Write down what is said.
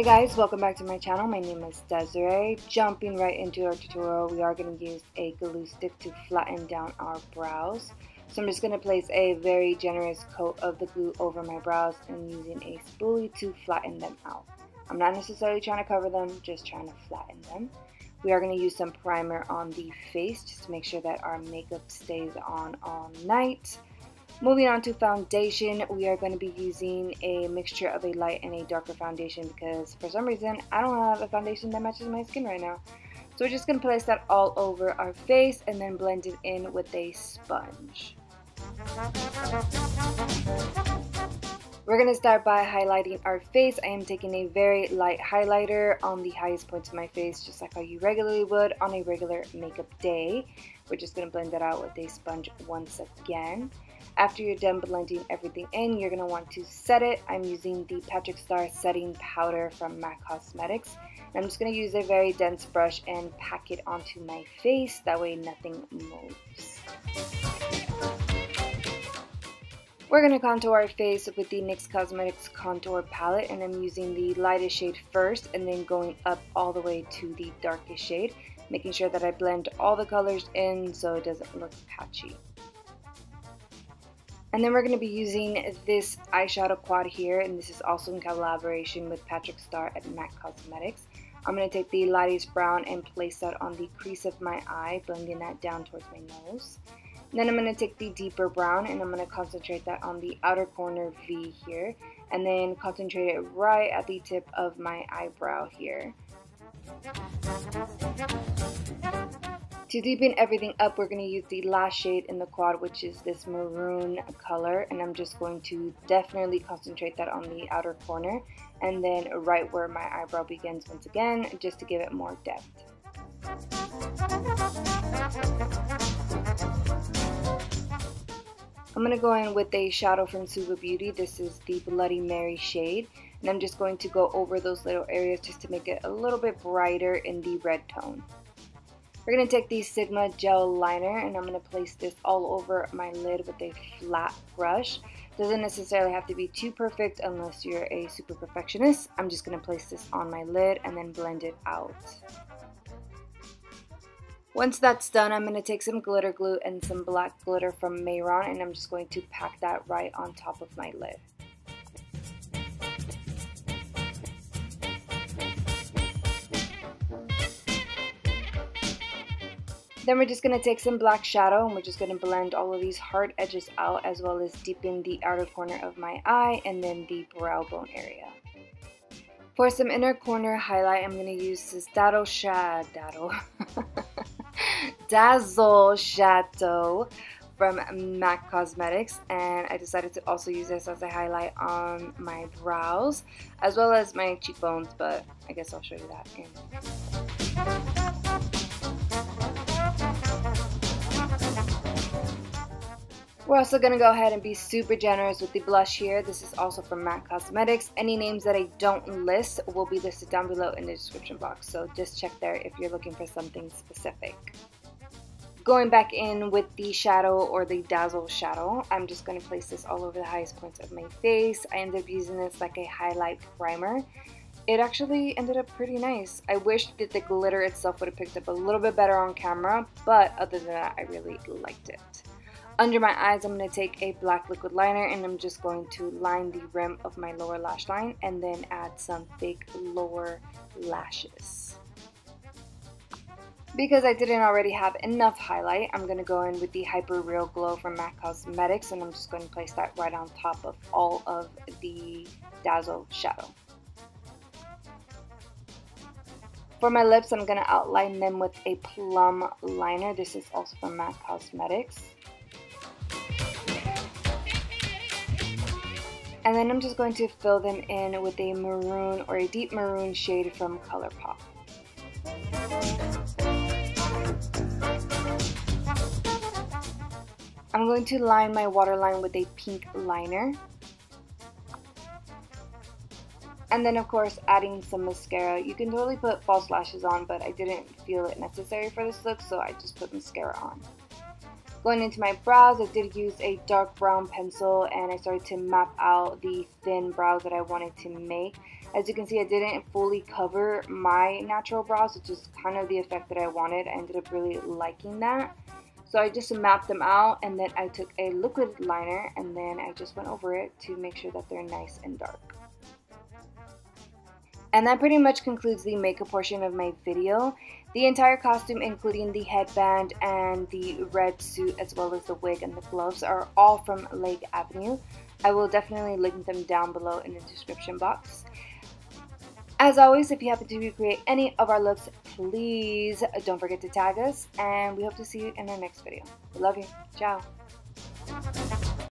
Hey guys, welcome back to my channel. My name is Desiree. Jumping right into our tutorial, we are going to use a glue stick to flatten down our brows. So I'm just going to place a very generous coat of the glue over my brows and using a spoolie to flatten them out. I'm not necessarily trying to cover them, just trying to flatten them. We are going to use some primer on the face just to make sure that our makeup stays on all night. Moving on to foundation, we are going to be using a mixture of a light and a darker foundation because for some reason I don't have a foundation that matches my skin right now. So we're just going to place that all over our face and then blend it in with a sponge. We're going to start by highlighting our face. I am taking a very light highlighter on the highest points of my face, just like how you regularly would on a regular makeup day. We're just going to blend that out with a sponge once again. After you're done blending everything in, you're going to want to set it. I'm using the Patrickstarr setting powder from MAC Cosmetics. And I'm just going to use a very dense brush and pack it onto my face. That way nothing moves. We're going to contour our face with the NYX Cosmetics Contour Palette. And I'm using the lightest shade first and then going up all the way to the darkest shade. Making sure that I blend all the colors in so it doesn't look patchy. And then we're going to be using this eyeshadow quad here, and this is also in collaboration with Patrickstarr at MAC Cosmetics. I'm going to take the lightest brown and place that on the crease of my eye, blending that down towards my nose. And then I'm going to take the deeper brown and I'm going to concentrate that on the outer corner V here, and then concentrate it right at the tip of my eyebrow here. To deepen everything up, we're going to use the last shade in the quad, which is this maroon color, and I'm just going to definitely concentrate that on the outer corner and then right where my eyebrow begins once again, just to give it more depth. I'm going to go in with a shadow from Suva Beauty. This is the Bloody Mary shade, and I'm just going to go over those little areas just to make it a little bit brighter in the red tone. We're going to take the Sigma gel liner and I'm going to place this all over my lid with a flat brush. Doesn't necessarily have to be too perfect unless you're a super perfectionist. I'm just going to place this on my lid and then blend it out. Once that's done, I'm going to take some glitter glue and some black glitter from Mayron and I'm just going to pack that right on top of my lid. Then we're just going to take some black shadow and we're just going to blend all of these hard edges out, as well as deepen the outer corner of my eye and then the brow bone area. For some inner corner highlight, I'm going to use this Dazzle Shadow from MAC Cosmetics, and I decided to also use this as a highlight on my brows as well as my cheekbones, but I guess I'll show you that in. We're also going to go ahead and be super generous with the blush here. This is also from MAC Cosmetics. Any names that I don't list will be listed down below in the description box, so just check there if you're looking for something specific. Going back in with the shadow or the Dazzle shadow, I'm just going to place this all over the highest points of my face. I ended up using this like a highlight primer. It actually ended up pretty nice. I wish that the glitter itself would have picked up a little bit better on camera, but other than that, I really liked it. Under my eyes, I'm going to take a black liquid liner and I'm just going to line the rim of my lower lash line and then add some fake lower lashes. Because I didn't already have enough highlight, I'm going to go in with the Hyper Real Glow from MAC Cosmetics and I'm just going to place that right on top of all of the Dazzle shadow. For my lips, I'm going to outline them with a plum liner. This is also from MAC Cosmetics. And then I'm just going to fill them in with a maroon or a deep maroon shade from ColourPop. I'm going to line my waterline with a pink liner. And then of course adding some mascara. You can totally put false lashes on, but I didn't feel it necessary for this look, so I just put mascara on. Going into my brows, I did use a dark brown pencil and I started to map out the thin brows that I wanted to make. As you can see, I didn't fully cover my natural brows, which is kind of the effect that I wanted. I ended up really liking that. So I just mapped them out, and then I took a liquid liner and then I just went over it to make sure that they're nice and dark. And that pretty much concludes the makeup portion of my video. The entire costume, including the headband and the red suit as well as the wig and the gloves, are all from Lake Avenue. I will definitely link them down below in the description box. As always, if you happen to recreate any of our looks, please don't forget to tag us, and we hope to see you in our next video. We love you. Ciao.